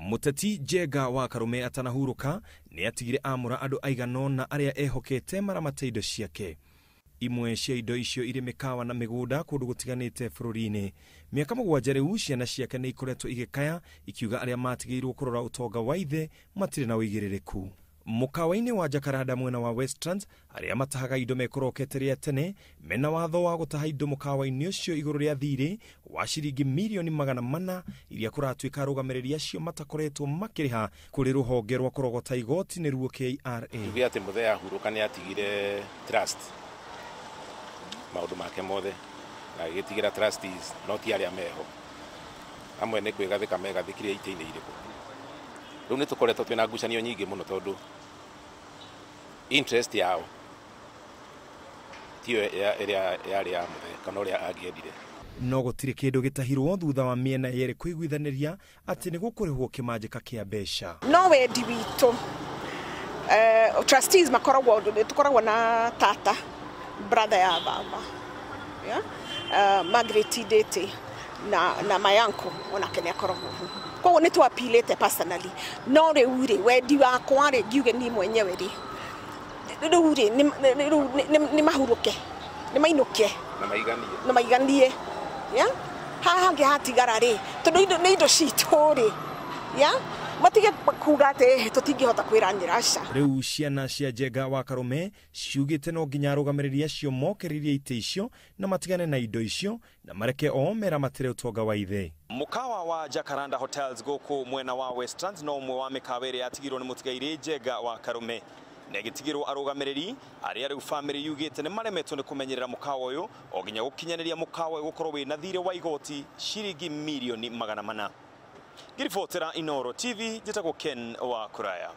Muteti Njenga Karume atanahuruka ni atigire amura andu aiganona aria ehokete maramate indo ciake. Imwe cia indo icio iri mikawa na migunda kundu gutiganite bururi-ini. Miaka 7 riu ciana ciake ni ikoretwo igikaya ikiuga aria matigairwo kurora utonga wa ithe matire na uigiririku. Mukawa-ini wa Jacaranda mwena wa Westlands aria matahaga indo mekoroketeria tene mena watho wa gutaha indo mukawa-ini ucio iguru ria thiiri wa ciringi mamillioni 400 iria kuratuika arugamiriri acio matakoretwo makiriha kuri ruhonge rwa kurogota igoti ni ruo KRA. Tuge ati muthea huruka ni atigire trust maundu make mothe na gitigira trustees not aria meho amwe ni kwigathika megathikiria ite-ini iriku. Riu ni tukoretwo twina ngucanio nyingi muno tondu interest yao tio yari ya muthe kana uria angiendire. No gutire kindu gitahirwo thutha wa miena yeri kuiguithaniria ati ni gukurihwo kimanjika kia mbeca. No wendi witu trustees tukoragwo na tata brother ya baba Margaret Dete na mayanko ona kenya korogwo kwa ni tu appealete personally no reure wendi wakwa ri ngiuge ni mwenyewe ri reure ni mahuruke ni mainuke na maiganie hange hatigara ri tondu indo citu ri matige kuga ati tutingihota kwiranira aca. Riu ciana cia Njenga Karume ciugite no nginya arugamiriri acio mokeririe ite icio na matigane na indo icio na mareke o mera matire utonga wa ithe. Mukawa wa Jacaranda Hotels guku mwena wa Westlands no umwe wa mikawa iria yatigirwo ni mutigairi Njenga Karume na gitigirwo arugamiriri aria riu family yugite ni maremetwo ni kumenyerera mukawa uyu o nginya gukinyaniria mukawa gukorwo wina thiiri wa igoti ciringi mamillioni 400. Girifotera Inooro TV, jitagwo Ken wa Kuraya.